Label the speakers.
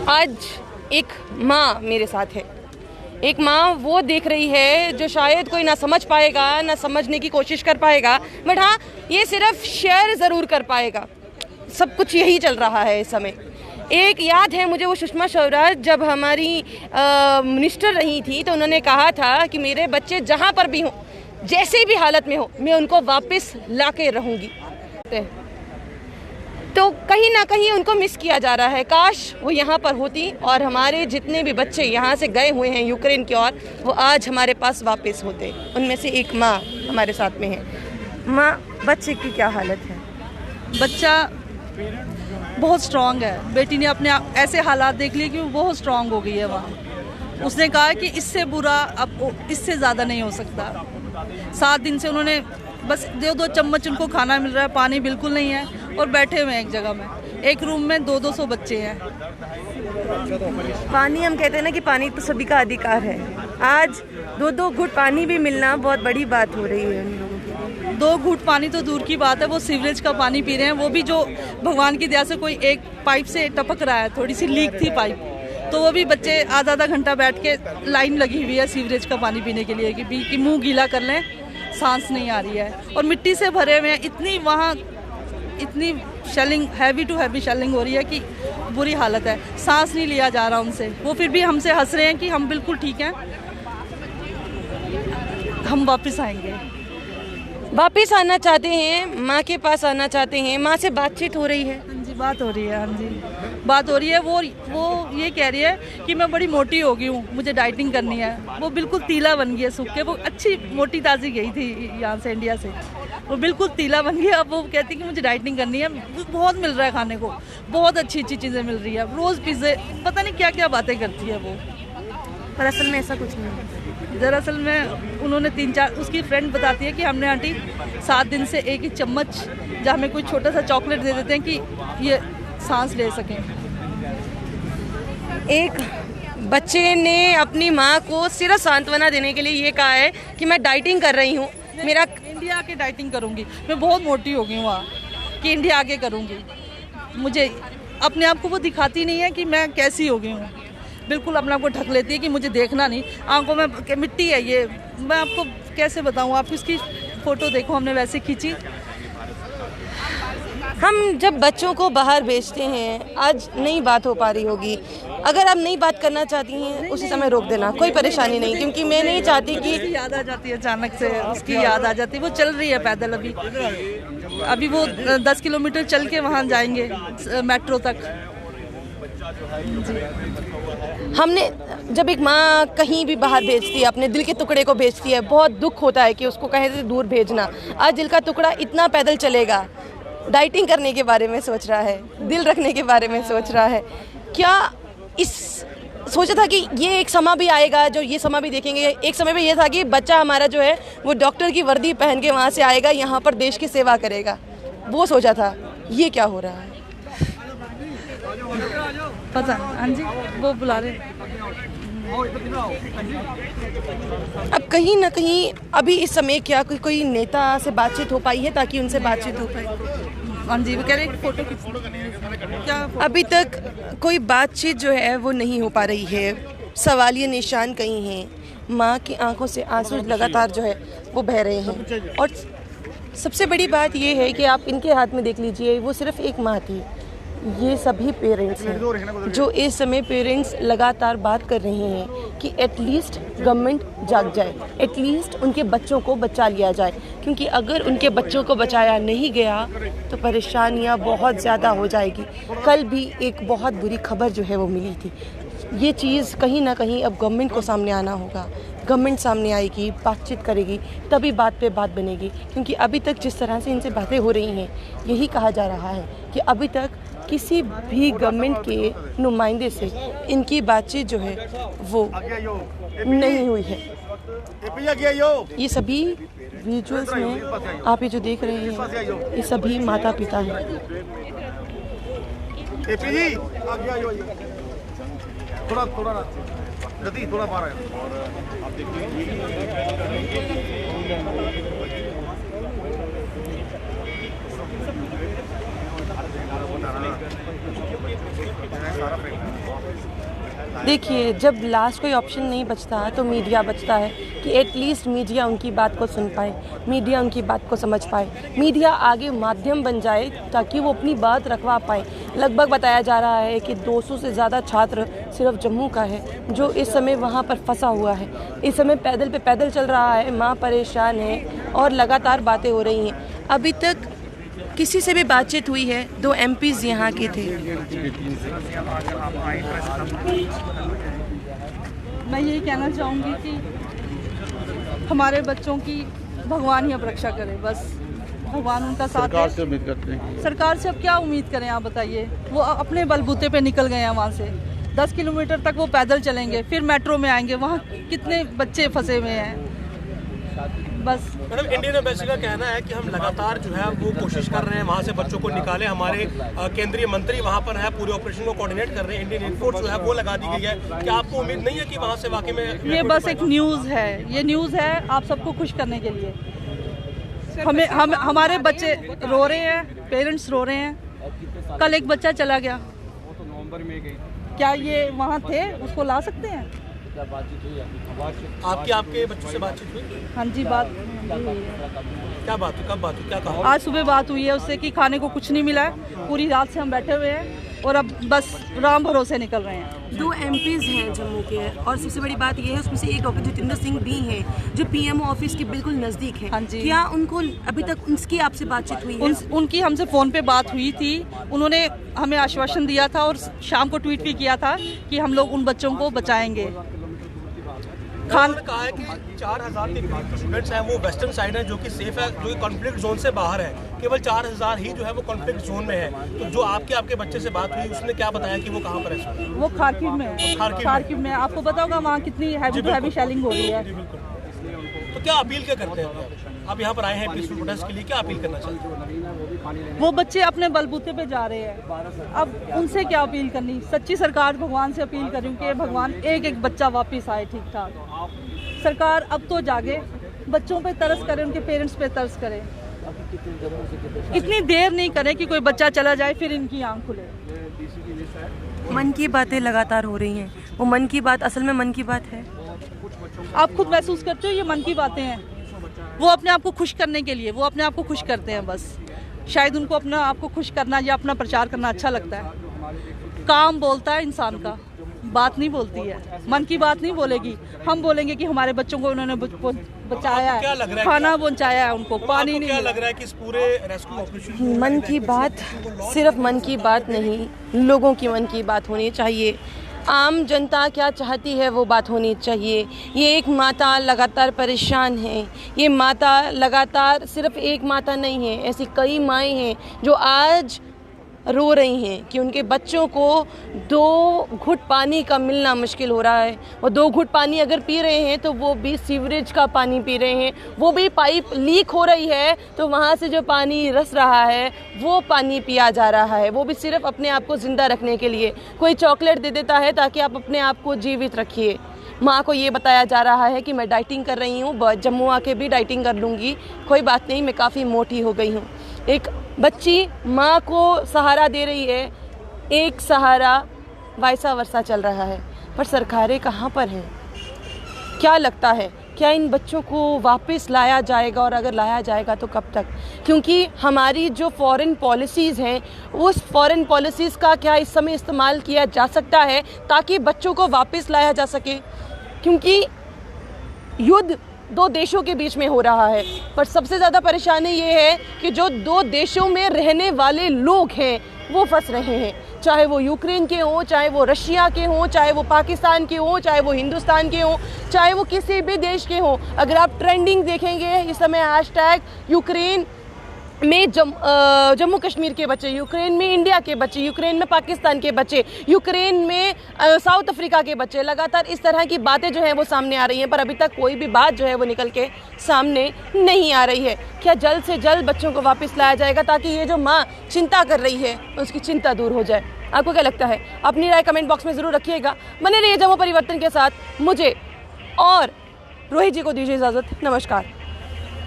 Speaker 1: आज एक माँ मेरे साथ है। एक माँ वो देख रही है जो शायद कोई ना समझ पाएगा, ना समझने की कोशिश कर पाएगा, बट हाँ ये सिर्फ शेयर ज़रूर कर पाएगा। सब कुछ यही चल रहा है इस समय। एक याद है मुझे, वो सुषमा स्वराज जब हमारी मिनिस्टर रही थी तो उन्होंने कहा था कि मेरे बच्चे जहाँ पर भी हों, जैसे भी हालत में हो, मैं उनको वापस ला के रहूँगी। तो कहीं ना कहीं उनको मिस किया जा रहा है। काश वो यहाँ पर होती और हमारे जितने भी बच्चे यहाँ से गए हुए हैं यूक्रेन की ओर, वो आज हमारे पास वापस होते। उनमें से एक माँ हमारे साथ में है। माँ, बच्चे की क्या हालत है?
Speaker 2: बच्चा बहुत स्ट्रांग है। बेटी ने अपने ऐसे हालात देख लिए कि वो बहुत स्ट्रांग हो गई है वहाँ। उसने कहा कि इससे बुरा अब इससे ज़्यादा नहीं हो सकता। 7 दिन से उन्होंने बस 2-2 चम्मच उनको खाना मिल रहा है, पानी बिल्कुल नहीं है, और बैठे हुए हैं एक जगह में। एक रूम में 200 बच्चे हैं।
Speaker 1: पानी, हम कहते हैं ना कि पानी तो सभी का अधिकार है। आज 2-2 घूंट पानी भी मिलना बहुत बड़ी बात हो रही है उन लोगों की।
Speaker 2: 2 घूंट पानी तो दूर की बात है, वो सीवरेज का पानी पी रहे हैं। वो भी जो भगवान की दया से कोई एक पाइप से टपक रहा है, थोड़ी सी लीक थी पाइप, तो वो भी बच्चे आधा घंटा बैठ के लाइन लगी हुई है सीवरेज का पानी पीने के लिए कि मुंह गीला कर लें, सांस नहीं आ रही है। और मिट्टी से भरे हुए हैं। इतनी shelling, heavy to heavy shelling हो रही है कि बुरी हालत है। सांस नहीं लिया जा रहा उनसे। वो फिर भी हमसे हंस रहे हैं कि हम बिल्कुल ठीक हैं, हम वापस आएंगे।
Speaker 1: वापस आना चाहते हैं, माँ के पास आना चाहते हैं। माँ से बातचीत हो रही है?
Speaker 2: हाँ जी, बात हो रही है। हाँ जी, बात हो रही है। वो ये कह रही है कि मैं बड़ी मोटी हो गई हूँ, मुझे डाइटिंग करनी है। वो बिल्कुल तीला बन गई है सूख के। वो अच्छी मोटी ताज़ी गई थी यहाँ से, इंडिया से, वो बिल्कुल तीला बन गई। अब वो कहती है कि मुझे डाइटिंग करनी है। बहुत मिल रहा है खाने को, बहुत अच्छी चीज़ें मिल रही है। रोज़ पिज़्ज़े, पता नहीं क्या क्या बातें करती है वो,
Speaker 1: पर असल में ऐसा कुछ नहीं है।
Speaker 2: दरअसल में उन्होंने 3-4, उसकी फ्रेंड बताती है कि हमने आंटी 7 दिन से एक ही चम्मच, जहाँ हमें कोई छोटा सा चॉकलेट दे देते हैं कि ये सांस ले सकें।
Speaker 1: एक बच्चे ने अपनी माँ को सिर्फ सांत्वना देने के लिए ये कहा है कि मैं डाइटिंग कर रही हूँ, मेरा
Speaker 2: इंडिया आके डाइटिंग करूँगी, मैं बहुत मोटी हो गई हूँ वहाँ, कि इंडिया आके करूँगी। मुझे अपने आप को वो दिखाती नहीं है कि मैं कैसी हो गई हूँ। बिल्कुल अपने आप को ढक लेती है कि मुझे देखना नहीं, आंखों में मिट्टी है। ये मैं आपको कैसे बताऊँ, आप इसकी फ़ोटो देखो, हमने वैसे खींची।
Speaker 1: हम जब बच्चों को बाहर भेजते हैं, आज नई बात हो पा रही होगी। अगर आप नई बात करना चाहती हैं उसी समय रोक देना, कोई परेशानी नहीं, क्योंकि मैं नहीं चाहती कि
Speaker 2: याद आ जाती है अचानक से, उसकी याद आ जाती है। वो चल रही है पैदल, अभी वो 10 किलोमीटर चल के वहाँ जाएंगे मेट्रो तक।
Speaker 1: हमने जब एक माँ कहीं भी बाहर भेजती है, अपने दिल के टुकड़े को भेजती है, बहुत दुख होता है कि उसको कहीं से दूर भेजना। आज दिल का टुकड़ा इतना पैदल चलेगा, डाइटिंग करने के बारे में सोच रहा है, दिल रखने के बारे में सोच रहा है। क्या इस सोचा था कि ये एक समय भी आएगा, जो ये समय भी देखेंगे। एक समय पे ये था कि बच्चा हमारा जो है वो डॉक्टर की वर्दी पहन के वहाँ से आएगा, यहाँ पर देश की सेवा करेगा, वो सोचा था। ये क्या हो रहा है?
Speaker 2: पता। हाँ जी, वो बुला रहे।
Speaker 1: अब कहीं ना कहीं अभी इस समय क्या कोई नेता से बातचीत हो पाई है ताकि उनसे बातचीत हो पाए?
Speaker 2: हाँ जी, वो कह रहे हैं फोटो क्या?
Speaker 1: अभी तक कोई बातचीत जो है वो नहीं हो पा रही है। सवालिया निशान कहीं हैं। माँ की आंखों से आंसू लगातार जो है वो बह रहे हैं। और सबसे बड़ी बात ये है कि आप इनके हाथ में देख लीजिए, वो सिर्फ एक माँ थी। ये सभी पेरेंट्स हैं जो इस समय पेरेंट्स लगातार बात कर रहे हैं कि एटलीस्ट गवर्नमेंट जाग जाए, एटलीस्ट उनके बच्चों को बचा लिया जाए। क्योंकि अगर उनके बच्चों को बचाया नहीं गया तो परेशानियां बहुत ज़्यादा हो जाएगी। कल भी एक बहुत बुरी खबर जो है वो मिली थी। ये चीज़ कहीं ना कहीं अब गवर्नमेंट को सामने आना होगा। गवर्नमेंट सामने आएगी, बातचीत करेगी, तभी बात पे बात बनेगी। क्योंकि अभी तक जिस तरह से इनसे बातें हो रही हैं, यही कहा जा रहा है कि अभी तक किसी भी गवर्नमेंट के नुमाइंदे से इनकी बातचीत जो है वो नहीं हुई है। ये सभी विजुअल्स में आप ये जो देख रहे हैं, ये सभी माता पिता हैं।
Speaker 3: थोड़ा बाहर है और आप देखते हैं
Speaker 1: देखिए, जब लास्ट कोई ऑप्शन नहीं बचता तो मीडिया बचता है कि एटलीस्ट मीडिया उनकी बात को सुन पाए, मीडिया उनकी बात को समझ पाए, मीडिया आगे माध्यम बन जाए ताकि वो अपनी बात रखवा पाए। लगभग बताया जा रहा है कि 200 से ज़्यादा छात्र सिर्फ जम्मू का है जो इस समय वहाँ पर फंसा हुआ है। इस समय पैदल पे पैदल चल रहा है, माँ परेशान है और लगातार बातें हो रही हैं। अभी तक किसी से भी बातचीत हुई है, 2 MPs यहाँ के थे।
Speaker 2: मैं यही कहना चाहूँगी कि हमारे बच्चों की भगवान ही अब रक्षा करे, बस भगवान उनका साथ है।
Speaker 3: सरकार से उम्मीद करते हैं।
Speaker 2: सरकार से अब क्या उम्मीद करें, आप बताइए। वो अपने बलबूते पे निकल गए हैं वहाँ से, 10 किलोमीटर तक वो पैदल चलेंगे, फिर मेट्रो में आएंगे। वहाँ कितने बच्चे फंसे हुए हैं। बस
Speaker 4: मैडम, इंडियन एम्बेसी का कहना है कि हम लगातार जो है वो कोशिश कर रहे हैं वहाँ से बच्चों को निकालें। हमारे केंद्रीय मंत्री वहाँ पर है, पूरे ऑपरेशन को कोऑर्डिनेट कर रहे हैं। इंडियन एयरफोर्स जो है वो लगा दी गई है। क्या आपको उम्मीद नहीं है कि वहाँ से वाकई में
Speaker 2: ये बस एक न्यूज़ है, ये न्यूज़ है आप सबको खुश करने के लिए। हमारे बच्चे रो रहे हैं, पेरेंट्स रो रहे हैं। कल एक बच्चा चला गया, क्या ये वहाँ थे, उसको ला सकते हैं?
Speaker 4: आपके बच्चों से बातचीत हुई?
Speaker 2: हाँ जी, बात
Speaker 4: क्या बात हुई, कब बात हुई, क्या कहा?
Speaker 2: आज सुबह बात हुई है उससे कि खाने को कुछ नहीं मिला है, पूरी रात से हम बैठे हुए हैं और अब बस राम भरोसे निकल रहे हैं।
Speaker 1: 2 MPs हैं जम्मू के और सबसे बड़ी बात यह है उसमें से एक डॉक्टर जितेंद्र सिंह भी हैं जो PMO ऑफिस के बिल्कुल नज़दीक है।
Speaker 2: हाँ जी।
Speaker 1: क्या उनको अभी तक उसकी आपसे बातचीत हुई है?
Speaker 2: उनकी हमसे फ़ोन पे बात हुई थी। उन्होंने हमें आश्वासन दिया था और शाम को ट्वीट भी किया था कि हम लोग उन बच्चों को बचाएंगे।
Speaker 4: उन्होंने कहा है कि 4000 के करीब जो स्टूडेंट्स हैं वो वेस्टर्न साइड है जो कि सेफ है, जो कि कॉन्फ्लिक्ट जोन से बाहर है। केवल 4000 ही जो है वो कॉन्फ्लिक्ट जोन में है। तो जो आपके बच्चे से बात हुई उसने क्या बताया कि वो कहाँ पर है?
Speaker 2: वो खारकिव में है। खारकिव में आपको पता होगा वहाँ कितनी हैवी शेलिंग हो रही है।
Speaker 4: तो क्या अपील क्या करते हैं आप यहाँ पर आए हैं पीसफुल प्रोटेस्ट के लिए, क्या अपील करना चाहते हैं?
Speaker 2: वो बच्चे अपने बलबूते पे जा रहे हैं, अब उनसे क्या अपील करनी। सच्ची सरकार भगवान से अपील कर रही हूँ कि भगवान एक एक बच्चा वापस आए ठीक ठाक। सरकार अब तो जागे, बच्चों पे तरस करे, उनके पेरेंट्स पे तरस करे। इतनी देर नहीं करे कि कोई बच्चा चला जाए फिर इनकी आंख खुले।
Speaker 1: मन की बातें लगातार हो रही हैं, वो मन की बात असल में मन की बात है।
Speaker 2: आप खुद महसूस करते हो ये मन की बातें हैं। वो अपने आप को खुश करने के लिए, वो अपने आप को खुश करते हैं बस। शायद उनको अपना आप को खुश करना या अपना प्रचार करना अच्छा लगता है। काम बोलता है इंसान का, बात नहीं बोलती है। मन की बात नहीं बोलेगी, हम बोलेंगे कि हमारे बच्चों को उन्होंने बचाया है, खाना पहुंचाया है, उनको पानी नहीं।
Speaker 4: क्या लग रहा है कि इस पूरे रेस्क्यू ऑपरेशन
Speaker 1: मन की बात सिर्फ मन की बात नहीं, लोगों की मन की बात होनी चाहिए। आम जनता क्या चाहती है वो बात होनी चाहिए। ये एक माता लगातार परेशान है, ये माता लगातार सिर्फ एक माता नहीं है, ऐसी कई माएँ हैं जो आज रो रही हैं कि उनके बच्चों को 2 घुट पानी का मिलना मुश्किल हो रहा है। और 2 घुट पानी अगर पी रहे हैं तो वो भी सीवरेज का पानी पी रहे हैं, वो भी पाइप लीक हो रही है तो वहाँ से जो पानी रस रहा है वो पानी पिया जा रहा है, वो भी सिर्फ अपने आप को ज़िंदा रखने के लिए। कोई चॉकलेट दे देता है ताकि आप अपने आप को जीवित रखिए। माँ को ये बताया जा रहा है कि मैं डाइटिंग कर रही हूँ, जम्मू आके भी डाइटिंग कर लूँगी, कोई बात नहीं, मैं काफ़ी मोटी हो गई हूँ। एक बच्ची माँ को सहारा दे रही है, एक सहारा वैसा वर्षा चल रहा है, पर सरकारें कहाँ पर हैं? क्या लगता है क्या इन बच्चों को वापस लाया जाएगा, और अगर लाया जाएगा तो कब तक? क्योंकि हमारी जो फॉरेन पॉलिसीज़ हैं उस फॉरेन पॉलिसीज़ का क्या इस समय इस्तेमाल किया जा सकता है ताकि बच्चों को वापस लाया जा सके? क्योंकि युद्ध 2 देशों के बीच में हो रहा है, पर सबसे ज़्यादा परेशानी ये है कि जो 2 देशों में रहने वाले लोग हैं वो फंस रहे हैं, चाहे वो यूक्रेन के हों, चाहे वो रशिया के हों, चाहे वो पाकिस्तान के हों, चाहे वो हिंदुस्तान के हों, चाहे वो किसी भी देश के हों। अगर आप ट्रेंडिंग देखेंगे इस समय हैशटैग यूक्रेन में जम्मू कश्मीर के बच्चे, यूक्रेन में इंडिया के बच्चे, यूक्रेन में पाकिस्तान के बच्चे, यूक्रेन में साउथ अफ्रीका के बच्चे, लगातार इस तरह की बातें जो हैं वो सामने आ रही हैं, पर अभी तक कोई भी बात जो है वो निकल के सामने नहीं आ रही है। क्या जल्द से जल्द बच्चों को वापस लाया जाएगा ताकि ये जो माँ चिंता कर रही है उसकी चिंता दूर हो जाए? आपको क्या लगता है? अपनी राय कमेंट बॉक्स में ज़रूर रखिएगा। बने रहिए जम्मू परिवर्तन के साथ। मुझे और रोहित जी को दीजिए इजाज़त। नमस्कार।